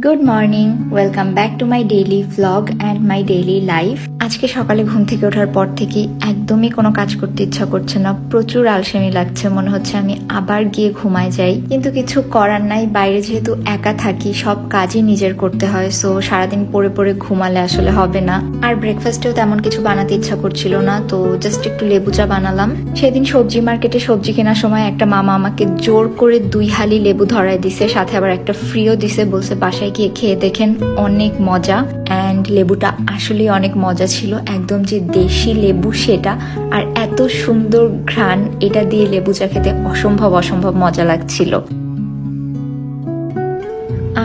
Good morning, welcome back to my daily vlog and my daily life. আজকে সকালে ঘুম থেকে ওঠার পর থেকে একদমই কোনো কাজ করতে ইচ্ছা করছে না, প্রচুর আলসেমি লাগছে, মনে হচ্ছে আমি আবার গিয়ে ঘুমায় যাই। কিন্তু কিছু করার নাই, বাইরে যেহেতু একা থাকি সব কাজই নিজের করতে হয়, সো সারাদিন পড়ে পড়ে ঘুমালে আসলে হবে না। আর ব্রেকফাস্টেও তেমন কিছু বানাতে ইচ্ছা করছিল না, তো জাস্ট একটু লেবু চা বানালাম। সেদিন সবজি মার্কেটে সবজি কেনার সময় একটা মামা আমাকে জোর করে 2 হালি লেবু ধরায় দিছে, সাথে আবার একটা ফ্রিও দিছে, বলছে বাসায় গিয়ে খেয়ে দেখেন অনেক মজা। অ্যান্ড লেবুটা আসলে অনেক মজা ছিল, একদম যে দেশি লেবু সেটা, আর এত সুন্দর ঘ্রাণ, এটা দিয়ে লেবু চা খেতে অসম্ভব অসম্ভব মজা লাগছিল।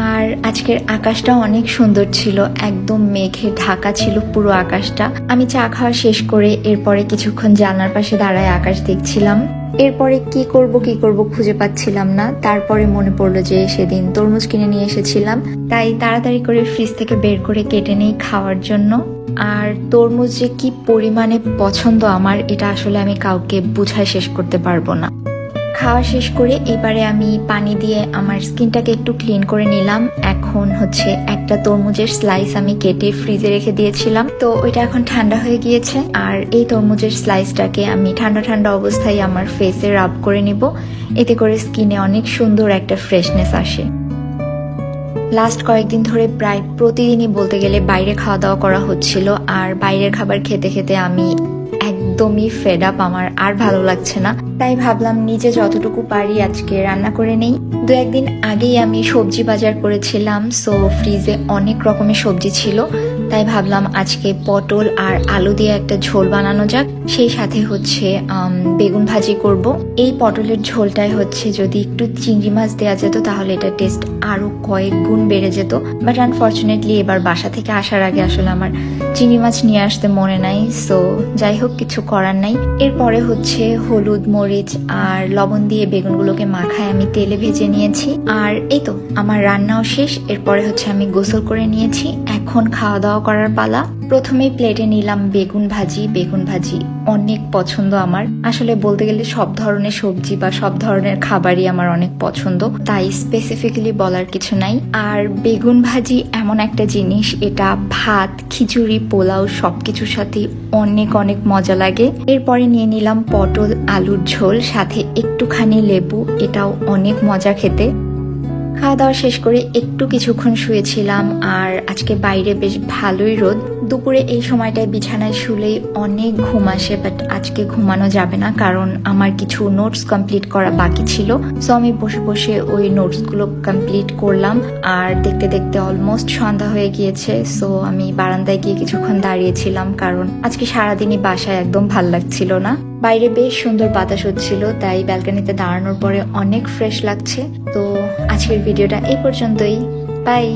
আর আজকের আকাশটা অনেক সুন্দর ছিল, একদম মেঘে ঢাকা ছিল পুরো আকাশটা। আমি চা খাওয়া শেষ করে এরপরে কিছুক্ষণ জানলার পাশে দাঁড়ায় আকাশ দেখছিলাম। এরপরে কি করব খুঁজে পাচ্ছিলাম না। তারপরে মনে পড়লো যে সেদিন তরমুজ কিনে নিয়ে এসেছিলাম, তাই তাড়াতাড়ি করে ফ্রিজ থেকে বের করে কেটে নেই খাওয়ার জন্য। আর তরমুজ যে কি পরিমাণে পছন্দ আমার, এটা আসলে আমি কাউকে বুঝায় শেষ করতে পারবো না। খাওয়া শেষ করে এবারে আমি পানি দিয়ে আমার স্কিনটাকে একটু ক্লিন করে নিলাম। এখন হচ্ছে একটা তরমুজের স্লাইস আমি কেটে ফ্রিজে রেখে দিয়েছিলাম, তো ওইটা এখন ঠান্ডা হয়ে গিয়েছে। আর এই তরমুজের স্লাইসটাকে আমি ঠান্ডা ঠান্ডা অবস্থায় আমার ফেসে রাব করে নিব, এতে করে স্কিনে অনেক সুন্দর একটা ফ্রেশনেস আসে। লাস্ট কয়েকদিন ধরে প্রায় প্রতিদিনই বলতে গেলে বাইরে খাওয়া দাওয়া করা হচ্ছিল, আর বাইরের খাবার খেতে খেতে আমি একদমই ফেড আপ, আমার আর ভালো লাগছে না। তাই ভাবলাম নিজে যতটুকু পারি আজকে রান্না করে নেই। 2-1 দিন আগেই আমি সবজি বাজার করেছিলাম, সো ফ্রিজে অনেক রকমের সবজি ছিল, তাই ভাবলাম আজকে পটল আর আলু দিয়ে একটা ঝোল বানানো যাক। সেই সাথে হচ্ছে বেগুন ভাজি করব। এই পটলের ঝোলটাই হচ্ছে যদি একটু চিংড়ি মাছ দেওয়া যেত তাহলে এটা টেস্ট আরো কয়েক গুণ বেড়ে যেত, বাট আনফর্চুনেটলি এবার বাসা থেকে আসার আগে আসলে আমার চিংড়ি মাছ নিয়ে আসতে মনে নাই, সো যাই হোক কিছু করার নাই। এরপরে হচ্ছে হলুদ মরিচ আর লবণ দিয়ে বেগুনগুলোকে মাখায় আমি তেলে ভেজে নিয়েছি। আর এই তো আমার রান্নাও শেষ। এরপরে হচ্ছে আমি গোসল করে নিয়েছি, এখন খাওয়া দাওয়া করার পালা। প্রথমেই প্লেটে নিলাম বেগুন ভাজি। বেগুন ভাজি অনেক পছন্দ আমার, আসলে বলতে গেলে সব ধরনের সবজি বা সব ধরনের খাবারই আমার অনেক পছন্দ, তাই স্পেসিফিক্যালি বলার কিছু নাই। আর বেগুন ভাজি এমন একটা জিনিস, এটা ভাত, খিচুড়ি, পোলাও সবকিছুর সাথে অনেক অনেক মজা লাগে। এরপরে নিয়ে নিলাম পটল আলুর ঝোল, সাথে একটুখানি লেবু, এটাও অনেক মজা খেতে। খাওয়া দাওয়া শেষ করে একটু কিছুক্ষণ শুয়েছিলাম, আর আজকে বাইরে বেশ ভালোই রোদ। দুপুরে এই সময়টায় বিছানায় শুলেই অনেক ঘুম আসে, বাট আজকে ঘুমানো যাবে না, কারণ আমার কিছু নোটস কমপ্লিট করা বাকি ছিল। সো আমি বসে বসে ওই নোটসগুলো কমপ্লিট করলাম, আর দেখতে দেখতে অলমোস্ট সন্ধ্যা হয়ে গিয়েছে। সো আমি বারান্দায় গিয়ে কিছুক্ষণ দাঁড়িয়েছিলাম, কারণ আজকে সারাদিনই বাসায় একদম ভাল লাগছিল না। বাইরে বেশ সুন্দর বাতাস হচ্ছিল, তাই ব্যালকনিতে দাঁড়ানোর পরে অনেক ফ্রেশ লাগছে। তো আজকের ভিডিওটা এই পর্যন্তই, বাই।